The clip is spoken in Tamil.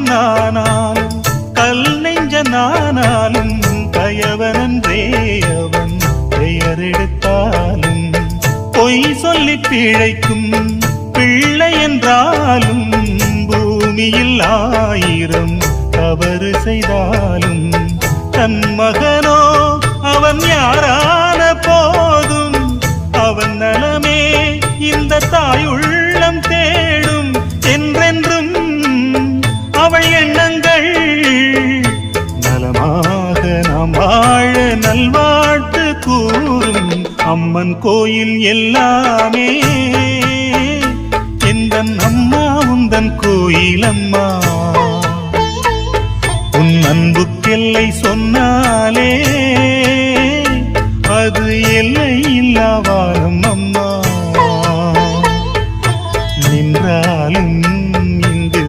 பொன்னானாலும் கல் நெஞ்சனானாலும் கயவனன்றே அவன் பெயர் எடுத்தாலும் பொய் சொல்லி பிழைக்கும் பிள்ளை என்றாலும் பூமியில் 1000 தவறு செய்தாலும் தன் மகனோ அவன் யாரான போதும் அவன் நலமே இந்த தாயுள்ளம் தேடும் என்றென்றும் அவள் எண்ணங்கள் நலமாக நாம் வாழ நல்வாழ்த்து கூறும் அம்மன் கோயில் எல்லாமே எந்தன் அம்மா உந்தன் கோயில் அம்மா உன் அன்புக்கெல்லை சொன்னாலே அது எல்லை இல்லா வாழும் அம்மா நின்றாலும்